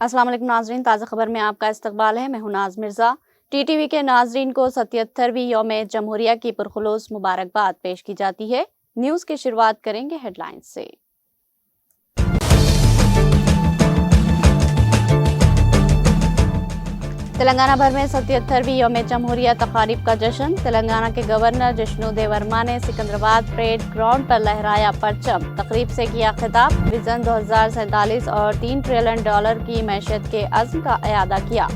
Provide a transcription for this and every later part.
अस्सलाम वालेकुम नाजरीन, ताज़ा खबर में आपका इस्तकबाल है। मैं हूं नाज मिर्ज़ा। टीटीवी के नाजरीन को 77वीं यौम जमहूरिया की पुरखुलूस मुबारकबाद पेश की जाती है। न्यूज़ की शुरुआत करेंगे हेडलाइंस से। तेलंगाना भर में 77वीं यौम जमहूरिया तकारीब का जश्न। तेलंगाना के गवर्नर जिष्णु देवर्मा ने सिकंदराबाद परेड ग्राउंड पर लहराया परचम। तकरीब से किया खिताब। विजन 2047 और $3 ट्रिलियन की मैशियत के अज़्म का इयादा किया।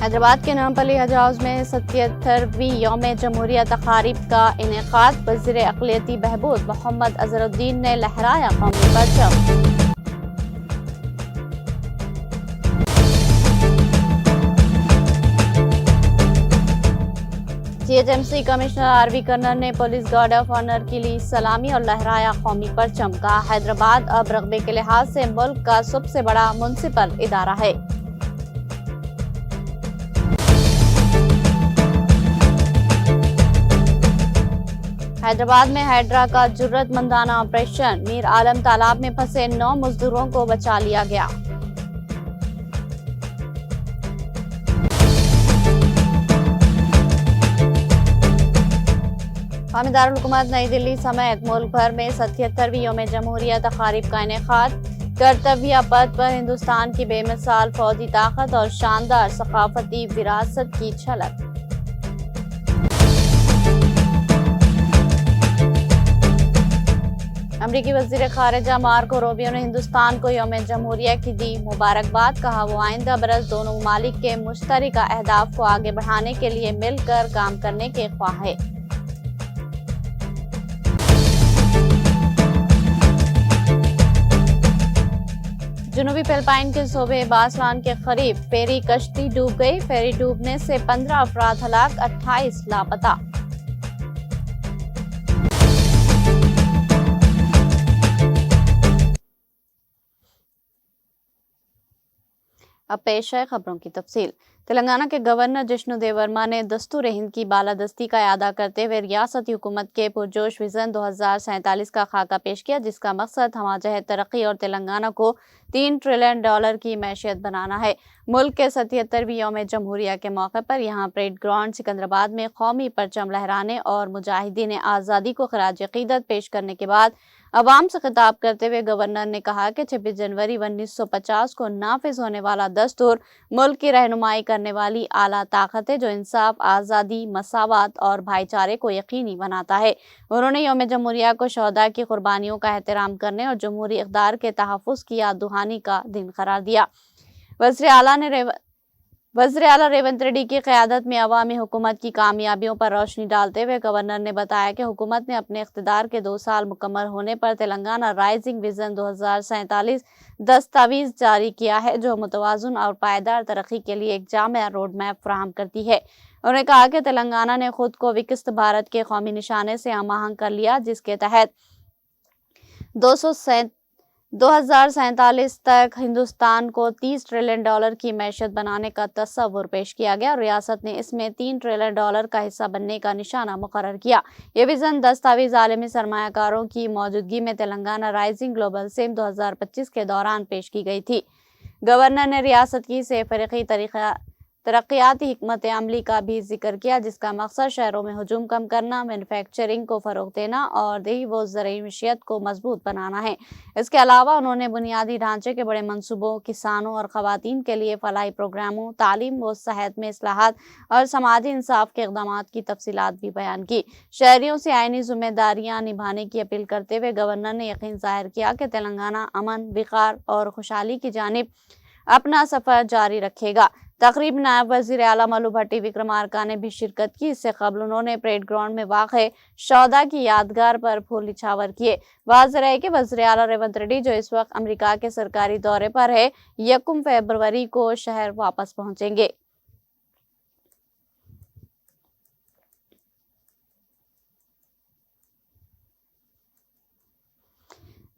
हैदराबाद के नामपल्ली हज हाउस में 77वीं यौम जमहूरिया तकारीब का इनेकाद। वज़ीर अक़लियती बहबूद मोहम्मद अज़हरुद्दीन ने लहराया कौमी परचम। GHMC कमिश्नर आरवी कर्नल ने पुलिस गार्ड ऑफ ऑनर की ली सलामी और लहराया कौमी परचम। कहा, हैदराबाद अब रकबे के लिहाज से मुल्क का सबसे बड़ा म्युनिसिपल इदारा है। हैदराबाद में हाइड्रा का जुर्रतमंदाना ऑपरेशन। मीर आलम तालाब में फंसे 9 मजदूरों को बचा लिया गया। कौमी दारुल हुकूमत नई दिल्ली समेत मुल्क भर में 77वीं यौम जमहूरिया तकारीब का इनेकाद। कर्तव्य पथ पर हिंदुस्तान की बेमिसाल फौजी ताकत और शानदार सकाफती विरासत की झलक। अमरीकी वज़ीर ख़ारिजा मार्को रूबियो ने हिंदुस्तान को यौम जमहूरिया की दी मुबारकबाद। कहा, वो आइंदा बरस दोनों ममालिक के मुश्तरका अहदाफ को आगे बढ़ाने के लिए मिलकर काम करने के ख्वाह है। जनूबी फिलिपाइन के सूबे बासवान के करीब फेरी कश्ती डूब गई। फेरी डूबने से 15 अफराद हलाक, 28 लापता। अब पेश है खबरों की तफसील। तेलंगाना के गवर्नर जिष्णु देवर्मा ने दस्तूर हिंद की बालादस्ती का अदा करते हुए रियासती हुकूमत के पुरजोश विजन 2047 का खाका पेश किया, जिसका मकसद हमाजहत तरक्की और तेलंगाना को $3 ट्रिलियन की मैशियत बनाना है। मुल्क के 77वीं यौम जमहूरिया के मौके पर यहाँ परेड ग्राउंड सिकंदराबाद में कौमी परचम लहराने और मुजाहिदीन आज़ादी को खराज अकीदत पेश करने के बाद अवाम से खिताब करते हुए गवर्नर ने कहा कि 26 जनवरी 1950 को नाफिज होने वाला दस्तूर मुल्क की रहनुमाई करने वाली आला ताकत है, जो इंसाफ, आज़ादी, मसावत और भाईचारे को यकीनी बनाता है। उन्होंने यौम जमहूरिया को शहदा की कुर्बानियों का एहतराम करने और जमहूरी इक़्तिदार के तहफ़्फ़ुज़ की याद दहानी का दिन करार दिया। वज़ीर आला रेवंत रेड्डी की क़यादत में अवामी हुकूमत की कामयाबियों पर रोशनी डालते हुए गवर्नर ने बताया कि हुकूमत ने अपने इक़्तिदार के 2 साल मुकम्मल होने पर तेलंगाना राइजिंग विजन 2047 दस्तावेज जारी किया है, जो मुतवाज़न और पायदार तरक्की के लिए एक जामिया रोड मैप फराहम करती है। उन्होंने कहा कि तेलंगाना ने खुद को विकसित भारत के कौमी निशाने से हम-आहंग कर लिया, जिसके तहत 2047 तक हिंदुस्तान को $30 ट्रिलियन की मैशियत बनाने का तस्वुर पेश किया गया और रियासत ने इसमें $3 ट्रिलियन का हिस्सा बनने का निशाना मुकर्रर किया। ये विजन दस्तावेज आलमी सरमायाकारों की मौजूदगी में तेलंगाना राइजिंग ग्लोबल सिम 2025 के दौरान पेश की गई थी। गवर्नर ने रियासत की सेफरकी तरक्याती हिकमत अमली का भी जिक्र किया, जिसका मकसद शहरों में हुजूम कम करना, मैन्युफैक्चरिंग को फ़रोग़ देना और देही व ज़रई मिशियत को मजबूत बनाना है। इसके अलावा उन्होंने बुनियादी ढांचे के बड़े मंसूबों, किसानों और ख़वातीन के लिए फलाही प्रोग्रामों, तालीम व सेहत में इस्लाहात और समाजी इंसाफ के इक़दामात की तफसीलात भी बयान की। शहरियों से आईनी ज़िम्मेदारियाँ निभाने की अपील करते हुए गवर्नर ने यकीन ज़ाहिर किया कि तेलंगाना अमन, विक़ार और खुशहाली की जानिब अपना सफ़र जारी रखेगा। तकरीब नायब वज़ीर आला मल्लू भट्टी विक्रमार्का ने भी शिरकत की। इससे कबल उन्होंने परेड ग्राउंड में वाक़े शौदा की यादगार पर फूल निछावर किए। वाज़ेह है कि वज़ीर आला रेवंत रेड्डी, जो इस वक्त अमेरिका के सरकारी दौरे पर है, 1 फरवरी को शहर वापस पहुंचेंगे।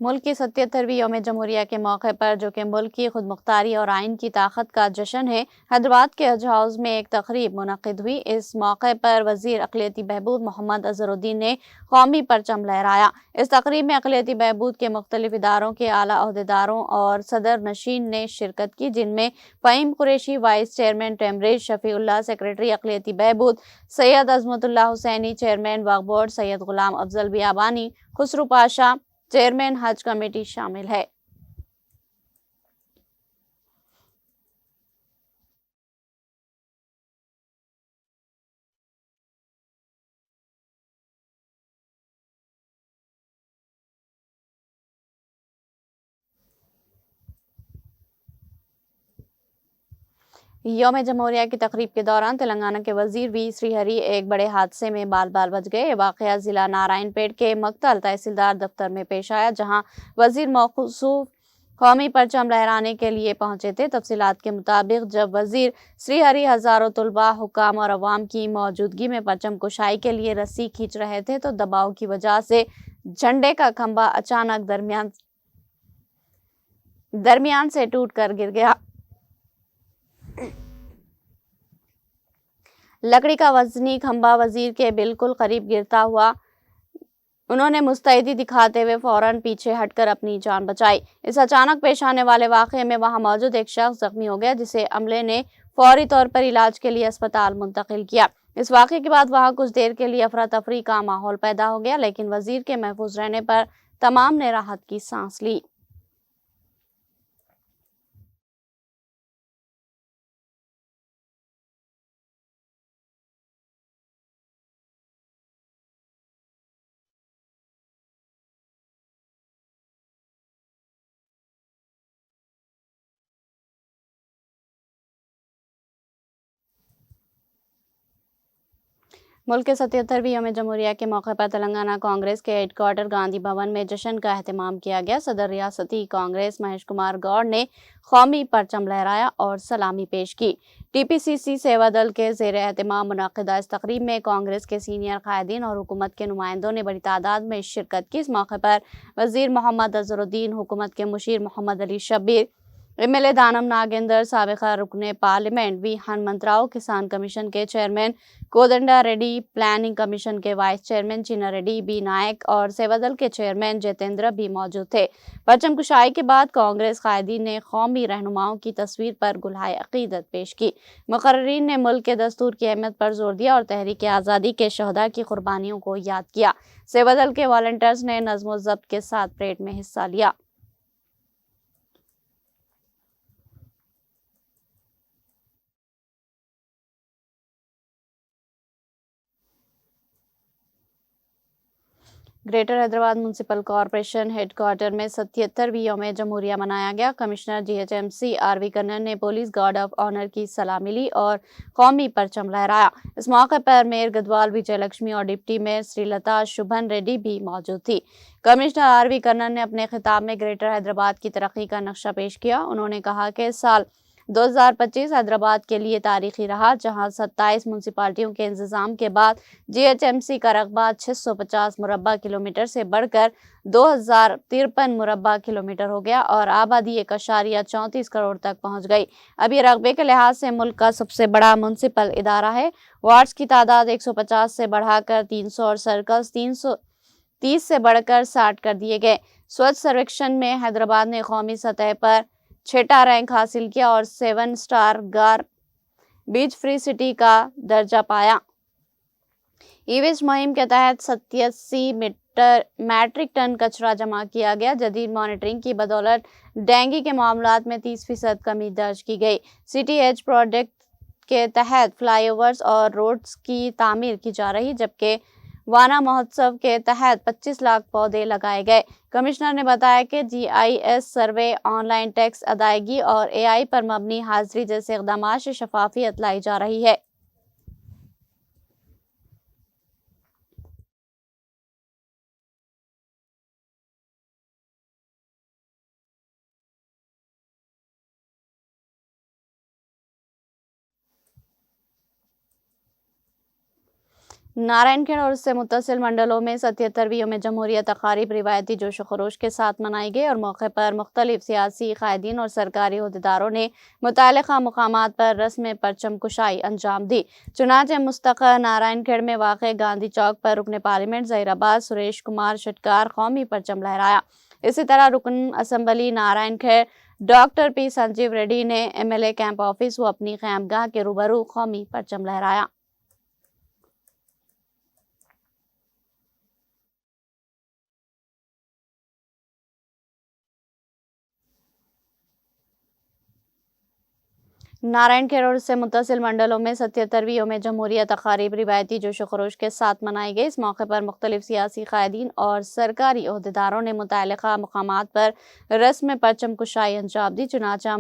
ملک کی 77ویں یوم جمہوریہ کے موقع پر، جو کہ ملک کی خود مختاری اور آئین کی طاقت کا جشن ہے، حیدرآباد کے حج ہاؤس میں ایک تقریب منعقد ہوئی۔ اس موقع پر وزیر اقلیتی بہبود محمد اظہر الدین نے قومی پرچم لہرایا۔ اس تقریب میں اقلیتی بہبود کے مختلف اداروں کے اعلیٰ عہدیداروں اور صدر نشین نے شرکت کی، جن میں فہیم قریشی وائس چیئرمین ٹیمریج، شفیع اللہ سیکریٹری اقلیتی بہبود، سید عظمت اللہ حسینی چیئرمین وقف بورڈ، سید غلام افضل بیابانی، خسرو پاشا چیئرمین حج کمیٹی شامل ہے۔ یوم جمہوریہ کی تقریب کے دوران تلنگانہ کے وزیر وی سری ہری ایک بڑے حادثے میں بال بچ گئے۔ یہ واقعہ ضلع نارائن پیٹ کے مقتل تحصیلدار دفتر میں پیش آیا، جہاں وزیر موصوف قومی پرچم لہرانے کے لیے پہنچے تھے۔ تفصیلات کے مطابق جب وزیر سری ہری ہزاروں طلباء، حکام اور عوام کی موجودگی میں پرچم کشائی کے لیے رسی کھینچ رہے تھے تو دباؤ کی وجہ سے جھنڈے کا کھمبا اچانک درمیان سے ٹوٹ کر گر گیا۔ لکڑی کا وزنی کھمبا وزیر کے بالکل قریب گرتا ہوا انہوں نے مستعدی دکھاتے ہوئے فوراً پیچھے ہٹ کر اپنی جان بچائی۔ اس اچانک پیش آنے والے واقعے میں وہاں موجود ایک شخص زخمی ہو گیا، جسے عملے نے فوری طور پر علاج کے لیے اسپتال منتقل کیا۔ اس واقعے کے بعد وہاں کچھ دیر کے لیے افراتفری کا ماحول پیدا ہو گیا، لیکن وزیر کے محفوظ رہنے پر تمام نے راحت کی سانس لی۔ ملک کے 77ویں یوم جمہوریہ کے موقع پر تلنگانہ کانگریس کے ہیڈ کوارٹر گاندھی بھون میں جشن کا اہتمام کیا گیا۔ صدر ریاستی کانگریس مہیش کمار گوڑ نے قومی پرچم لہرایا اور سلامی پیش کی۔ ٹی پی سی سی سیوا دل کے زیر اہتمام منعقدہ اس تقریب میں کانگریس کے سینئر قائدین اور حکومت کے نمائندوں نے بڑی تعداد میں شرکت کی۔ اس موقع پر وزیر محمد اظہر الدین، حکومت کے مشیر محمد Ali Shabbir, M L A دانم Nagendra, سابقہ رکن پارلیمنٹ وی ہنمنتراؤ، کسان کمیشن کے chairman Kodanda ready, planning commission کے vice chairman Cheena ready be Naik اور سیوادل کے چیئرمین جیتیندر بھی موجود تھے۔ پرچم کشائی کے بعد کانگریس قائدین نے قومی رہنماؤں کی تصویر پر گلہائے عقیدت پیش کی۔ مقررین نے ملک کے دستور کی اہمیت پر زور دیا اور تحریک آزادی کے شہداء کی قربانیوں کو یاد کیا۔ سیوادل کے والنٹیئرز نے نظم و ضبط کے ساتھ پریڈ میں حصہ لیا۔ Greater Hyderabad municipal corporation headquarter میں 77ویں یوم جمہوریہ منایا گیا۔ Commissioner G H M C R V Karnan نے پولیس گارڈ آف آنر کی سلامی لی اور قومی پرچم لہرایا۔ اس موقع پر میئر گدوال وجے لکشمی اور ڈپٹی میئر سری لتا شبھن ریڈی بھی موجود تھی۔ کمشنر آر وی کنن نے اپنے خطاب میں گریٹر حیدرآباد کی ترقی کا نقشہ پیش کیا۔ انہوں نے کہا کہ سال 2025 حیدرآباد کے لیے تاریخی رہا، جہاں 27 میونسپلٹیوں کے انضمام کے بعد جی ایچ ایم سی کا رقبہ 650 مربع کلومیٹر سے بڑھ کر 2053 مربع کلومیٹر ہو گیا اور آبادی 1.34 کروڑ تک پہنچ گئی۔ اب یہ رقبے کے لحاظ سے ملک کا سب سے بڑا میونسپل ادارہ ہے۔ وارڈز کی تعداد 150 سے بڑھا کر 300 اور سرکلز 330 سے بڑھ کر 60 کر دیے گئے۔ سوچھ سرویکشن میں حیدرآباد نے قومی سطح پر 6واں رینک حاصل کیا اور 7 اسٹار گار بیج فری سٹی کا درجہ پایا۔ ای ویسٹ مہم کے تحت 87 میٹرک ٹن کچرا جمع کیا گیا۔ جدید مانیٹرنگ کی بدولت ڈینگی کے معاملات میں 30% کمی درج کی گئی۔ سی ٹی ایچ پروجیکٹ کے تحت فلائی اوورز اور روڈز کی تعمیر کی جا رہی، جبکہ وانا مہوتسو کے تحت 25 لاکھ پودے لگائے گئے۔ کمشنر نے بتایا کہ G I S survey, online tax ادائیگی اور اے آئی پر مبنی حاضری جیسے اقدامات سے شفافیت لائی جا رہی ہے۔ नारायण खेड़ और उससे मुत्तसिल मंडलों में 77वीं यौम जमहूरिया तकारीब रिवायती जोश व खरोश के साथ मनाई गई और मौके पर मुख्तलिफ सियासी कायदीन और सरकारी अहदेदारों ने मुतल्लिक़ा मकामात पर रस्म परचम कुशाई अंजाम दी। चुनांचे मुस्तक़र नारायण खेड़ में वाक़ गांधी चौक पर रुकन पार्लियामेंट ज़हीराबाद सुरेश कुमार शटकार कौमी परचम लहराया। इसी तरह रुकन असम्बली नारायण खेड़ डॉक्टर पी संजीव रेड्डी ने MLA कैंप ऑफिस व अपनी क़यामगाह के रूबरू कौमी परचम लहराया। नारायण खेड़ और उससे मुत्तसिल मंडलों में 77वीं यौम जमहूरिया तकारीब रिवायती जोश व खरोश के साथ मनाई गई। इस मौके पर मुख्तलिफ सियासी कायदीन और सरकारी अहदेदारों ने मुतल्लिक़ा मकामात पर रस्म परचम कुशाई अंजाम दी। चुनांचे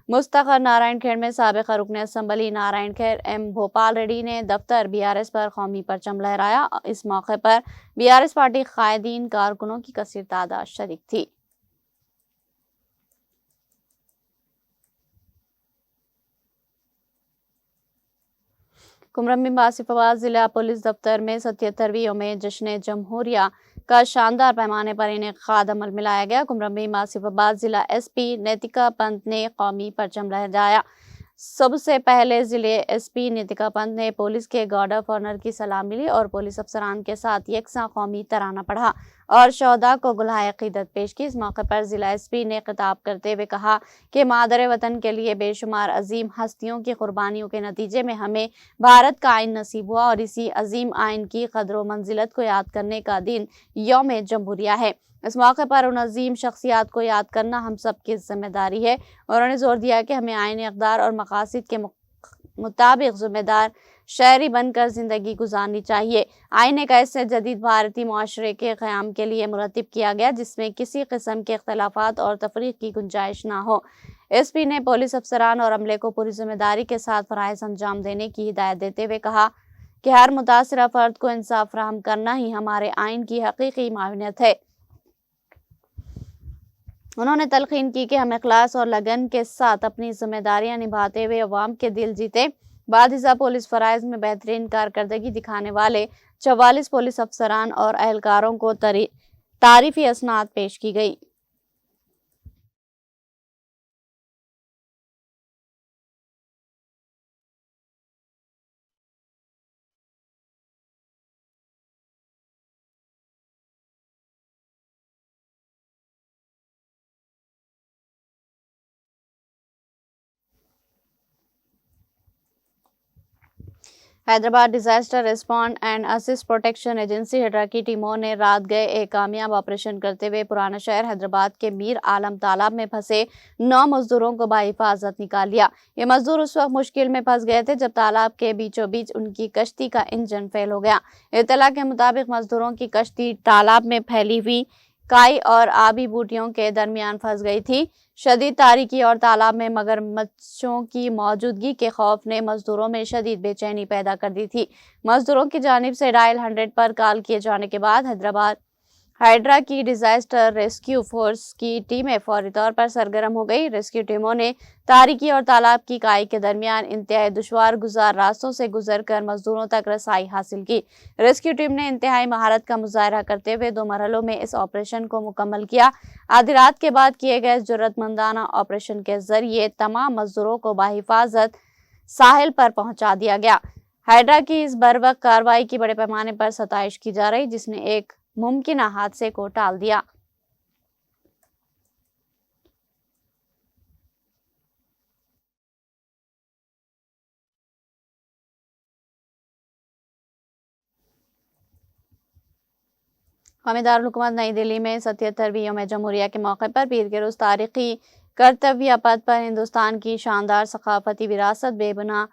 मुस्तक़र नारायण खेड़ में साबिक़ रुकन असम्बली नारायण खेड़ M भोपाल रेड्डी ने दफ्तर BRS पर कौमी परचम लहराया। इस मौके पर BRS पार्टी कायदीन कारकुनों की कसीर तादाद शरीक थी। कुमरम में आसिफाबाद जिला पुलिस दफ्तर में 77वीं यौम जश्न जमहूरिया का शानदार पैमाने पर इनेकाद अमल में लाया गया। कुमरम में आसिफाबाद जिला SP नैतिका पंत ने कौमी परचम लहराया। सबसे पहले जिले SP नीतिका पंत ने पुलिस के गार्ड ऑफ ऑनर की सलामी ली और पुलिस अफसरान के साथ यकसा कौमी तराना पढ़ा और शहदा को गुलाह अक़ीदत पेश की। इस मौके पर जिला SP ने खिताब करते हुए कहा कि मादर वतन के लिए बेशुमार अजीम हस्तियों की कुर्बानियों के नतीजे में हमें भारत का आइन नसीब हुआ और इसी अजीम आइन की कदर व मंजिलत को याद करने का दिन यौम जमहूरिया है। इस मौके पर उन अजीम शख्सियात को याद करना हम सब की जिम्मेदारी है। उन्होंने जोर दिया कि हमें आइन इक़दार और मकासद के मुताबिक जिम्मेदार शहरी बनकर ज़िंदगी गुजारनी चाहिए। आइन एक ऐसे जदीद भारतीय माशरे के क़याम के लिए मुरतब किया गया जिसमें किसी किस्म के इख्तलाफात और तफरीक की गुंजाइश ना हो। SP ने पुलिस अफसरान और अमले को पूरी जिम्मेदारी के साथ फ़राइज़ अंजाम देने की हिदायत देते हुए कहा कि हर मुतासरा फ़र्द को इंसाफ फराहम करना ही हमारे आइन की हकीकी मावियत है। उन्होंने तलकीन की कि हम इखलास और लगन के साथ अपनी जिम्मेदारियां निभाते हुए अवाम के दिल जीते। बादिज़ा पुलिस फ़राइज़ में बेहतरीन कारकर्दगी दिखाने वाले 44 पुलिस अफसरान और एहलकारों को तारीफ़ी असनाद पेश की गई। Hyderabad disaster respond and assist protection agency Hedra की टीमों ने रात गए एक कामयाब ऑपरेशन करते हुए पुराना शहर हैदराबाद के मीर आलम तालाब में फंसे 9 मजदूरों को बाहिफाजत निकाल लिया। ये मजदूर उस वक्त मुश्किल में फंस गए थे जब तालाब के बीचों बीच उनकी कश्ती का इंजन फेल हो गया। इत्तला के मुताबिक मजदूरों की कश्ती तालाब में फैली हुई काई और आबी बूटियों के दरमियान फंस गई थी। शदीद तारीकी और तालाब में मगरमच्छों की मौजूदगी के खौफ ने मजदूरों में शदीद बेचैनी पैदा कर दी थी। मजदूरों की जानिब से डायल 100 पर कॉल किए जाने के बाद हाइड्रा की डिजास्टर रेस्क्यू फोर्स की टीमें फौरी तौर पर सरगर्म हो गई। रेस्क्यू टीमों ने तारीकी और तालाब की काई के दरमियान इंतहाई दुश्वार गुजार रास्तों से गुजर कर मजदूरों तक रसाई हासिल की। रेस्क्यू टीम ने इंतहाई महारत का मुजाहरा करते हुए 2 मरहलों में इस ऑपरेशन को मुकम्मल किया। आधी रात के बाद किए गए जुर्रतमंदाना ऑपरेशन के जरिए तमाम मजदूरों को बाहिफाजत साहिल पर पहुंचा दिया गया। हाइड्रा की इस बरवक्त कार्रवाई की बड़े पैमाने पर सताइश की जा रही, जिसने एक मुमकिन हादसे को टाल दिया। कौमी दारुल हुकूमत नई दिल्ली में 77वीं यौम जमहूरिया के मौके पर पीर के रोज़ तारीखी कर्तव्य पथ पर हिंदुस्तान की शानदार सकाफती विरासत, बेबुना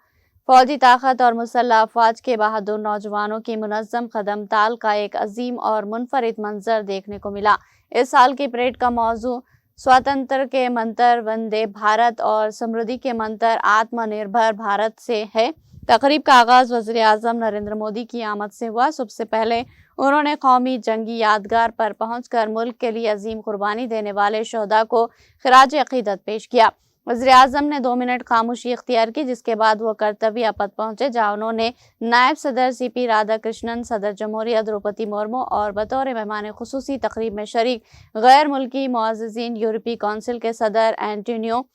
फौजी ताकत और मुसल्लह अफवाज के बहादुर नौजवानों की मुनज़्ज़म कदम ताल का एक अजीम और मुनफरिद मंजर देखने को मिला। इस साल की परेड का मौजू स्वतंत्र के मंत्र वंदे भारत और समृद्धि के मंत्र आत्मनिर्भर भारत से है। तकरीब का आगाज़ वज़ीर आज़म नरेंद्र मोदी की आमद से हुआ। सबसे पहले उन्होंने कौमी जंगी यादगार पर पहुंचकर मुल्क के लिए अजीम कुर्बानी देने वाले शहदा को खिराज अक़ीदत पेश किया। वज़ीर-ए-आज़म ने 2 मिनट खामोशी इख्तियार की, जिसके बाद वो कर्तव्य पथ पहुंचे, जहां उन्होंने नायब सदर सीपी राधाकृष्णन, सदर जमहूरिया द्रौपदी मुर्मू और बतौर मेहमान खुसूसी तकरीब में शरीक गैर मुल्की मुअज़्ज़िज़ीन, यूरोपीय काउंसिल के सदर एंटोनियो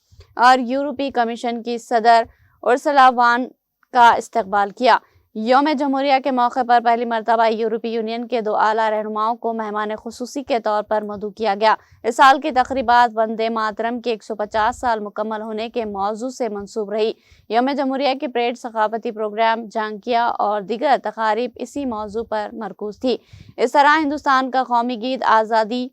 और यूरोपीय कमीशन की सदर उर्सुला वॉन का इस्तकबाल किया। यौम जमहूरिया के मौके पर पहली मरतबा यूरोपीय यूनियन के 2 आला रहनुमाओं को मेहमान खुसूसी के तौर पर मदऊ किया गया। इस साल की तकरीबात वंदे मातरम के 150 साल मुकम्मल होने के मौजू से मंसूब रही। यौम जमहूरिया की परेड, सकाफती प्रोग्राम, झांकियाँ और दीगर तकारीब इसी मौजू पर मरकूज थी। इस तरह हिंदुस्तान का कौमी गीत आज़ादी,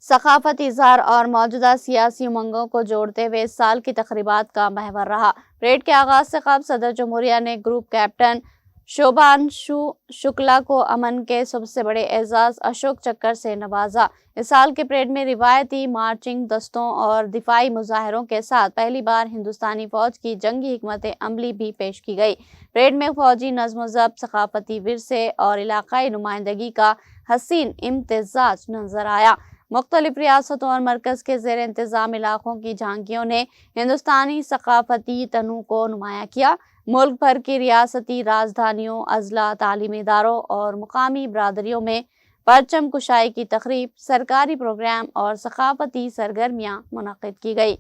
सकाफती इज़हार और मौजूदा सियासी उमंगों को जोड़ते हुए इस साल की तकरीबात का महवर रहा। परेड के आगाज से कबल सदर जमहूरिया ने ग्रुप कैप्टन शोभांशु शुक्ला को अमन के सबसे बड़े एजाज अशोक चक्कर से नवाजा। इस साल के परेड में रिवायती मार्चिंग दस्तों और दिफाई मुजाहरों के साथ पहली बार हिंदुस्तानी फौज की जंगी हिकमत अमली भी पेश की गई। परेड में फौजी नज़्म ज़ब्त, सकाफती विरसे और इलाकाई नुमाइंदगी का हसीन इम्तिजाज नजर आया। मुख्तलिफ रियासतों और मरकज़ के ज़ेर इंतज़ाम इलाकों की झांकियों ने हिंदुस्तानी सकाफती तनू को नुमाया किया। मुल्क भर की रियासती राजधानियों, अजला, तालीमी इदारों और मुकामी बरादरियों में परचम कुशाई की तकरीब, सरकारी प्रोग्राम और सकाफती सरगर्मियाँ मुनक्किद की गई।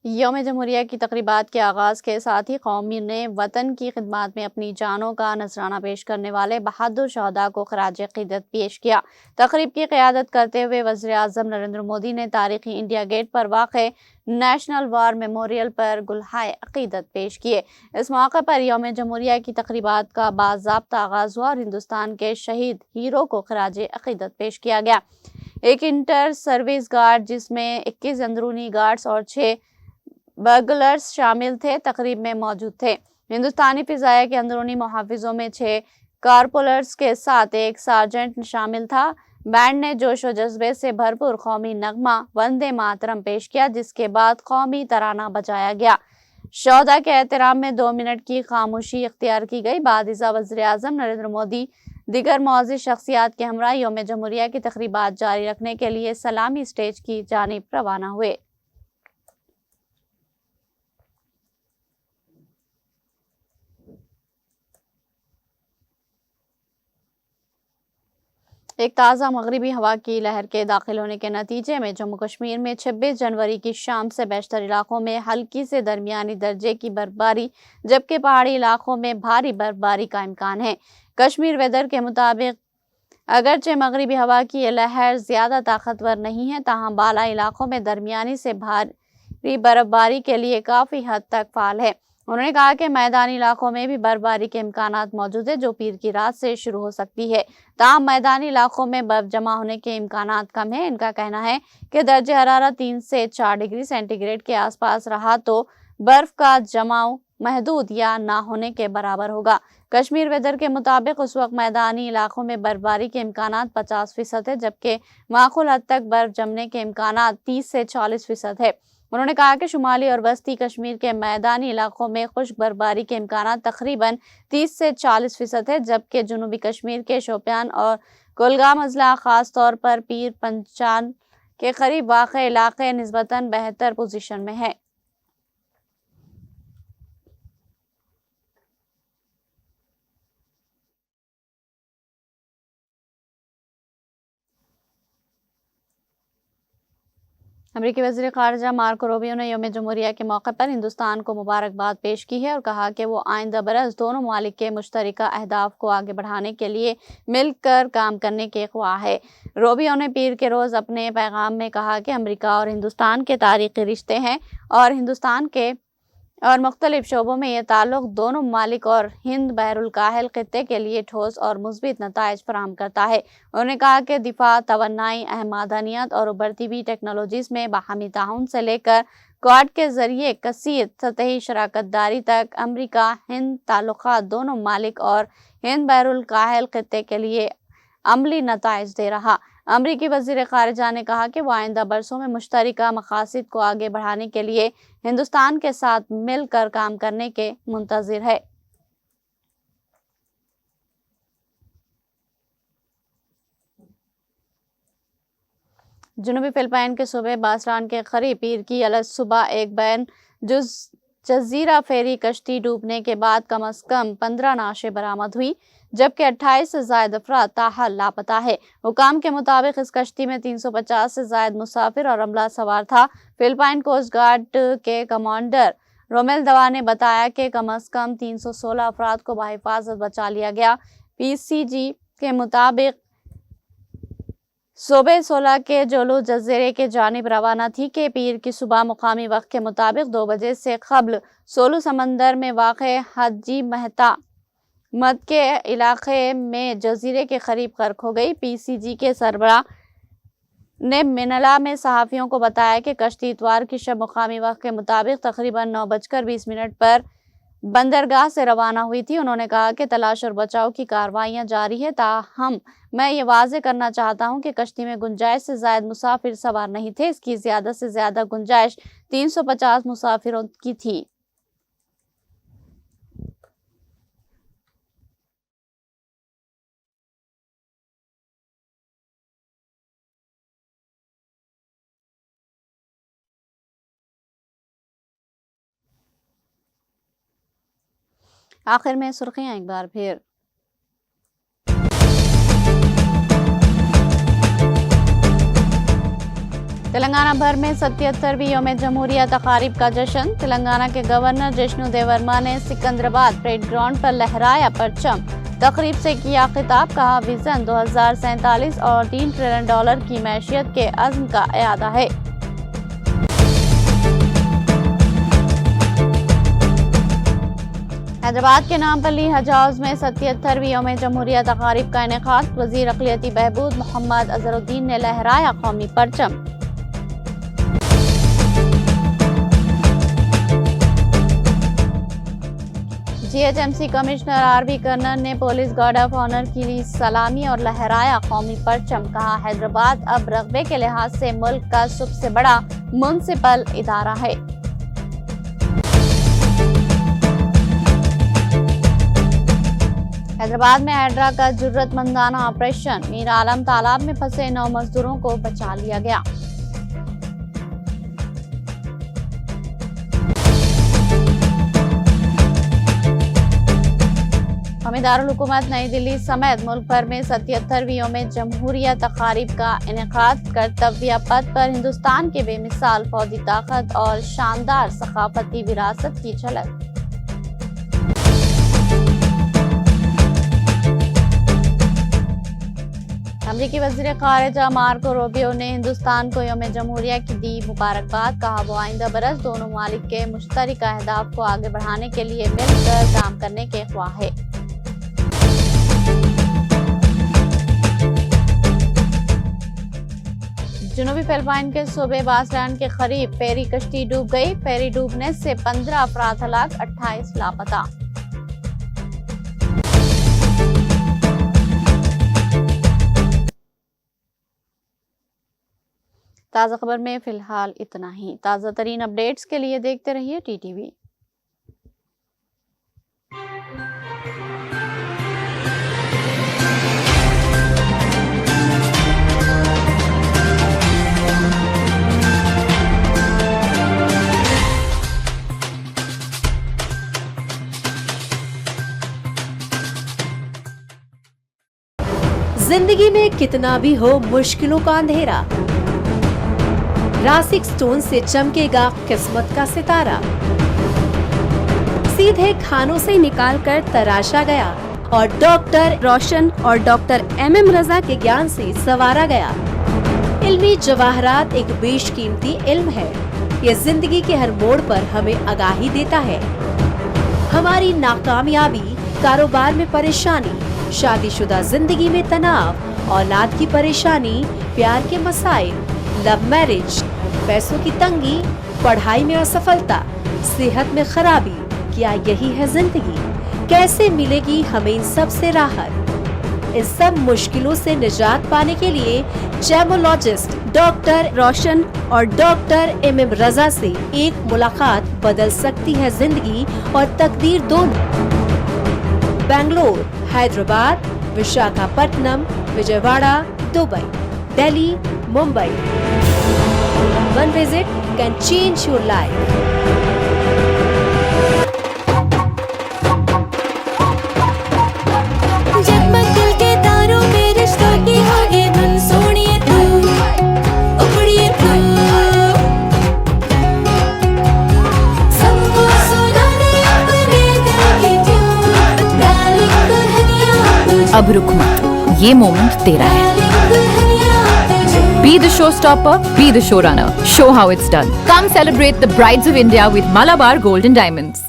यौम जमहूरिया की तकरीबात के आगाज़ के साथ ही कौमी ने वतन की खिदमत में अपनी जानों का नजराना पेश करने वाले बहादुर शहदा को खराज अक़ीदत पेश किया। तकरीब की क़यादत करते हुए वज़ीर-ए-आज़म नरेंद्र मोदी ने तारीखी इंडिया गेट पर वाक़े नेशनल वार मेमोरियल पर गुलहाए अक़ीदत पेश किए। इस मौके पर यौम जमहूरिया की तकरीबात का बाज़ाब्ता आगाज़ हुआ और हिंदुस्तान के शहीद हीरो को खराज अक़ीदत पेश किया गया। एक इंटर सर्विस गार्ड, जिसमें 21 अंदरूनी गार्ड्स और 6 बर्गलर्स शामिल थे, तकरीब में मौजूद थे। हिंदुस्तानी फिजाया के अंदरूनी मुहाफिजों में 6 कारपोलर्स के साथ एक सार्जेंट शामिल था। बैंड ने जोश व जज्बे से भरपूर कौमी नगमा वंदे मातरम पेश किया, जिसके बाद कौमी तराना बजाया गया। शोहदा के एहतराम में 2 मिनट की खामोशी इख्तियार की गई। बादिज़ा वज़ीर-ए-आज़म नरेंद्र मोदी दीगर मुअज़्ज़िज़ शख्सियात के हमरा यौम जमहूरिया की तकरीबात जारी रखने के लिए सलामी स्टेज की जानिब रवाना हुए। एक ताज़ा मगरिबी हवा की लहर के दाखिल होने के नतीजे में जम्मू कश्मीर में 26 जनवरी की शाम से बेशतर इलाकों में हल्की से दरमियानी दर्जे की बर्फबारी, जबकि पहाड़ी इलाकों में भारी बर्फबारी का इम्कान है। कश्मीर वेदर के मुताबिक अगरचे मगरिबी हवा की ये लहर ज़्यादा ताकतवर नहीं है, ताहम बाला इलाकों में दरमियानी से भारी बर्फबारी के लिए काफ़ी हद तक फ़ाल है। उन्होंने कहा कि मैदानी इलाकों में भी बर्फबारी के इम्कानात मौजूद है, जो पीर की रात से शुरू हो सकती है। ताहम मैदानी इलाकों में बर्फ जमा होने के इम्कानात कम है। इनका कहना है कि दर्जे हरारत 3 से 4 डिग्री सेंटीग्रेड के आसपास रहा तो बर्फ का जमाव महदूद या ना होने के बराबर होगा। कश्मीर वेदर के मुताबिक उस वक्त मैदानी इलाकों में बर्फबारी के इम्कानात 50% है, जबकि माकूल हद तक बर्फ जमने के इम्कानात 30 से 40% है। उन्होंने कहा कि शुमाली और वस्ती कश्मीर के मैदानी इलाकों में खुश्क बर्फबारी के इम्कानात तकरीबन 30 से 40% है, जबकि जनूबी कश्मीर के शोपियान और कुलगाम अजला, खास तौर पर पीर पंचान के करीब वाक़े इलाके निस्बतन बेहतर पोजीशन में है। अमेरिकी वज़ीर ख़ारिजा मार्को रूबियो ने यौम जमहूरिया के मौके पर हिंदुस्तान को मुबारकबाद पेश की है और कहा कि वो आइंदा बरस दोनों ममालिक के मुश्तरका अहदाफ को आगे बढ़ाने के लिए मिलकर काम करने के ख्वाह है। रूबियो ने पीर के रोज़ अपने पैगाम में कहा कि अमेरिका और हिंदुस्तान के तारीख़ी रिश्ते हैं और हिंदुस्तान के और मुख्तलिफ शोबों में यह ताल्लुक दोनों ममालिक और हिंद बहरुल काहिल खित्ते के लिए ठोस और मुस्बित नताइज फराहम करता है। उन्होंने कहा कि दिफा, तवन्नाई, अहम मादनियात और उभरती हुई टेक्नोलॉजीज़ में बाहमी ताउन से लेकर क्वाड के ज़रिए कसीर सतही शराकतदारी तक अमरीका हिंद ताल्लुकात दोनों ममालिक और हिंद बहरुल काहिल खित्ते के लिए अमली नताइज दे रहा। امریکی وزیر خارجہ نے کہا کہ وہ آئندہ برسوں میں مشترکہ مقاصد کو آگے بڑھانے کے لیے ہندوستان کے ساتھ مل کر کام کرنے کے منتظر ہے۔ جنوبی فلپائن کے صوبے باسران کے قریب پیر کی الگ صبح ایک بین جزیرہ فیری کشتی ڈوبنے کے بعد کم از کم 15 نعشیں برآمد ہوئی، جبکہ 28 سے زائد افراد تاحال لاپتہ ہے۔ حکام کے مطابق اس کشتی میں 350 سے زائد مسافر اور عملہ سوار تھا۔ فلپائن کوسٹ گارڈ کے کمانڈر رومیل دوا نے بتایا کہ کم از کم 316 افراد کو بحفاظت بچا لیا گیا۔ پی سی جی کے مطابق صوبے 16 کے جولو جزیرے کے جانب روانہ تھی کہ پیر کی صبح مقامی وقت کے مطابق 2 بجے سے قبل سولو سمندر میں واقع حجی مہتا مد کے علاقے میں جزیرے کے قریب غرق ہو گئی۔ پی سی جی کے سربراہ نے منلا میں صحافیوں کو بتایا کہ کشتی اتوار کی شب مقامی وقت کے مطابق تقریباً 9:20 پر بندرگاہ سے روانہ ہوئی تھی۔ انہوں نے کہا کہ تلاش اور بچاؤ کی کارروائیاں جاری ہیں، تاہم میں یہ واضح کرنا چاہتا ہوں کہ کشتی میں گنجائش سے زائد مسافر سوار نہیں تھے۔ اس کی زیادہ سے زیادہ گنجائش 350 مسافروں کی تھی۔ آخر میں سرخیاں ایک بار پھر۔ تلنگانہ بھر میں 77ویں یوم جمہوریہ تقاریب کا جشن۔ تلنگانہ کے گورنر جشنو دیورما نے سکندرآباد پریڈ گراؤنڈ پر لہرایا پرچم۔ تقریب سے کیا خطاب، کہا ویژن 2047 اور $3 ٹریلین کی معیشت کے عزم کا اعادہ ہے۔ حیدرآباد کے نام پلی حج ہاؤس میں 77ویں یوم جمہوریہ تقاریب کا انعقاد۔ وزیر اقلیتی بہبود محمد اظہر الدین نے لہرایا قومی پرچم۔ G H M C commissioner R V Karnan نے پولیس گارڈ آف آنر کی لی سلامی اور لہرایا قومی پرچم، کہا حیدرآباد اب رقبے کے لحاظ سے ملک کا سب سے بڑا میونسپل ادارہ ہے۔ حیدرآباد میں ہائیڈرا کا جرات مندانہ آپریشن، میر عالم تالاب میں پھنسے 9 مزدوروں کو بچا لیا گیا۔ قومی دارالحکومت نئی دلی سمیت ملک بھر میں 77ویں یوم جمہوریہ تقاریب کا انعقاد۔ کرتویہ پتھ پر ہندوستان کے بے مثال فوجی طاقت اور شاندار ثقافتی وراثت کی جھلک۔ امریکی وزیر خارجہ مارکو روبیو نے ہندوستان کو یوم جمہوریہ کی دی مبارکباد، کہا وہ آئندہ برس دونوں ممالک کے مشترکہ اہداف کو آگے بڑھانے کے لیے مل کر کام کرنے کے خواہاں ہے۔ جنوبی فلپائن کے صوبے باسران کے قریب فیری کشتی ڈوب گئی۔ فیری ڈوبنے سے 15 افراد ہلاک، 28 لاپتہ۔ تازہ خبر میں فی الحال اتنا ہی۔ تازہ ترین اپڈیٹس کے لیے دیکھتے رہیے ٹی ٹی وی۔ زندگی میں کتنا بھی ہو مشکلوں کا اندھیرا، راسک سٹون سے چمکے گا قسمت کا ستارہ۔ سیدھے کھانوں سے نکال کر تراشا گیا اور ڈاکٹر روشن اور ڈاکٹر ایم رضا کے گیان سے سنوارا گیا۔ علمی جواہرات ایک بیش قیمتی علم ہے۔ یہ زندگی کے ہر موڑ پر ہمیں آگاہی دیتا ہے۔ ہماری ناکامیابی، کاروبار میں پریشانی، شادی شدہ زندگی میں تناؤ، اولاد کی پریشانی، پیار کے مسائل، لو میرج، پیسوں کی تنگی، پڑھائی میں اسفلتا، صحت میں خرابی، کیا یہی ہے زندگی؟ کیسے ملے گی ہمیں ان سب سے راحت؟ इस सब मुश्किलों से निजात पाने के लिए जेमोलॉजिस्ट डॉक्टर रोशन और डॉक्टर MM रजा से एक मुलाकात बदल सकती है जिंदगी और तकदीर दोनों। Bangalore, Hyderabad, Visakhapatnam, Vijayawada, Dubai, Delhi, Mumbai. One visit can change your life. जगमग दिल के तारों में रिश्तों की होगी धुन, सोनिए तू, उखड़िए तू, सबको सुना दे अपने दिल की ट्यून, डार्लिंग दुल्हनिया तुझे, अब रुक मत, ये मोमेंट तेरा है। डार्लिंग दुल्हनिया तुझे। Be the showstopper, be the showrunner. Show how it's done. Come celebrate the Brides of India with Malabar Gold and Diamonds.